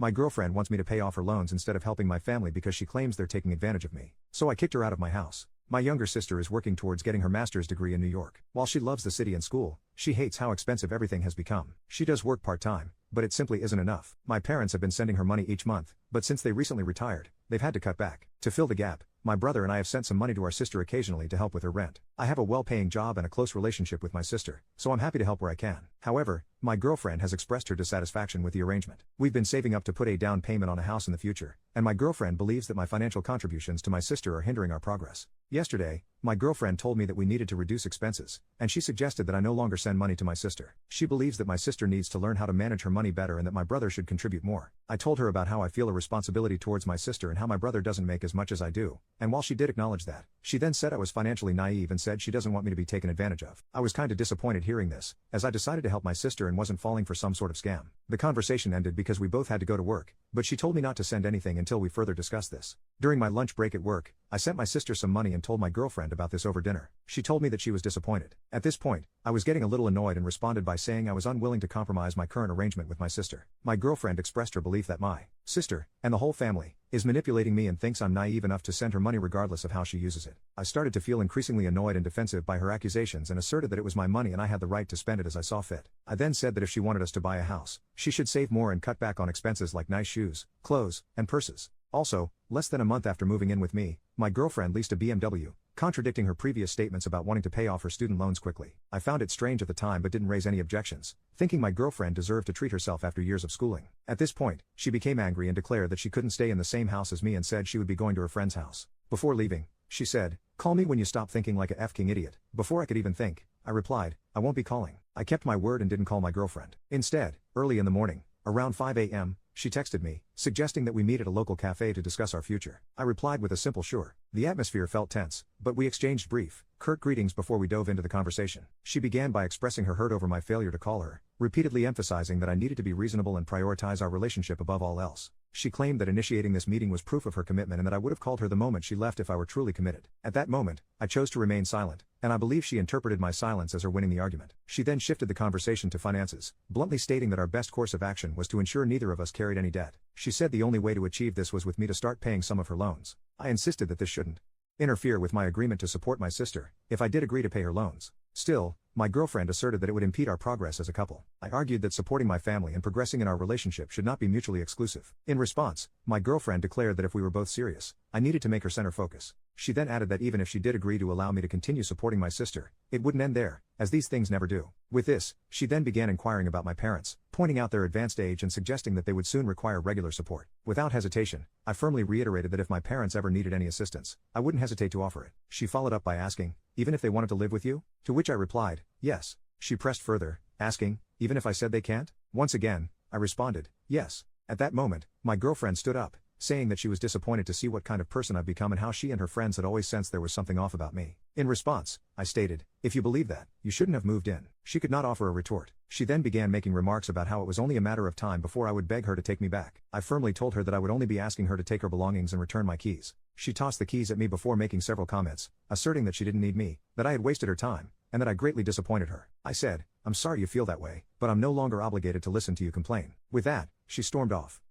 My girlfriend wants me to pay off her loans instead of helping my family because she claims they're taking advantage of me. So I kicked her out of my house. My younger sister is working towards getting her master's degree in New York. While she loves the city and school, she hates how expensive everything has become. She does work part-time, but it simply isn't enough. My parents have been sending her money each month, but since they recently retired, they've had to cut back. To fill the gap, my brother and I have sent some money to our sister occasionally to help with her rent. I have a well-paying job and a close relationship with my sister, so I'm happy to help where I can. However, my girlfriend has expressed her dissatisfaction with the arrangement. We've been saving up to put a down payment on a house in the future, and my girlfriend believes that my financial contributions to my sister are hindering our progress. Yesterday, my girlfriend told me that we needed to reduce expenses, and she suggested that I no longer send money to my sister. She believes that my sister needs to learn how to manage her money better and that my brother should contribute more. I told her about how I feel a responsibility towards my sister and how my brother doesn't make as much as I do, and while she did acknowledge that, she then said I was financially naive and said she doesn't want me to be taken advantage of. I was kinda disappointed hearing this, as I decided to help my sister and wasn't falling for some sort of scam. The conversation ended because we both had to go to work, but she told me not to send anything until we further discussed this. During my lunch break at work, I sent my sister some money and told my girlfriend about this over dinner. She told me that she was disappointed. At this point, I was getting a little annoyed and responded by saying I was unwilling to compromise my current arrangement with my sister. My girlfriend expressed her belief that my sister, and the whole family, is manipulating me and thinks I'm naive enough to send her money regardless of how she uses it. I started to feel increasingly annoyed and defensive by her accusations and asserted that it was my money and I had the right to spend it as I saw fit. I then said that if she wanted us to buy a house, she should save more and cut back on expenses like nice shoes, clothes, and purses. Also, less than a month after moving in with me, my girlfriend leased a BMW, contradicting her previous statements about wanting to pay off her student loans quickly. I found it strange at the time but didn't raise any objections, thinking my girlfriend deserved to treat herself after years of schooling. At this point, she became angry and declared that she couldn't stay in the same house as me and said she would be going to her friend's house. Before leaving, she said, "Call me when you stop thinking like a F-king idiot." Before I could even think, I replied, "I won't be calling." I kept my word and didn't call my girlfriend. Instead, early in the morning, around 5 a.m., she texted me, suggesting that we meet at a local cafe to discuss our future. I replied with a simple sure. The atmosphere felt tense, but we exchanged brief, curt greetings before we dove into the conversation. She began by expressing her hurt over my failure to call her, repeatedly emphasizing that I needed to be reasonable and prioritize our relationship above all else. She claimed that initiating this meeting was proof of her commitment and that I would have called her the moment she left if I were truly committed. At that moment, I chose to remain silent, and I believe she interpreted my silence as her winning the argument. She then shifted the conversation to finances, bluntly stating that our best course of action was to ensure neither of us carried any debt. She said the only way to achieve this was with me to start paying some of her loans. I insisted that this shouldn't interfere with my agreement to support my sister, if I did agree to pay her loans. Still, my girlfriend asserted that it would impede our progress as a couple. I argued that supporting my family and progressing in our relationship should not be mutually exclusive. In response, my girlfriend declared that if we were both serious, I needed to make her center focus. She then added that even if she did agree to allow me to continue supporting my sister, it wouldn't end there, as these things never do. With this, she then began inquiring about my parents, pointing out their advanced age and suggesting that they would soon require regular support. Without hesitation, I firmly reiterated that if my parents ever needed any assistance, I wouldn't hesitate to offer it. She followed up by asking, "Even if they wanted to live with you?" To which I replied, "Yes." She pressed further, asking, "Even if I said they can't?" Once again, I responded, "Yes." At that moment, my girlfriend stood up, saying that she was disappointed to see what kind of person I've become and how she and her friends had always sensed there was something off about me. In response, I stated, "If you believe that, you shouldn't have moved in." She could not offer a retort. She then began making remarks about how it was only a matter of time before I would beg her to take me back. I firmly told her that I would only be asking her to take her belongings and return my keys. She tossed the keys at me before making several comments, asserting that she didn't need me, that I had wasted her time, and that I greatly disappointed her. I said, "I'm sorry you feel that way, but I'm no longer obligated to listen to you complain." With that, she stormed off.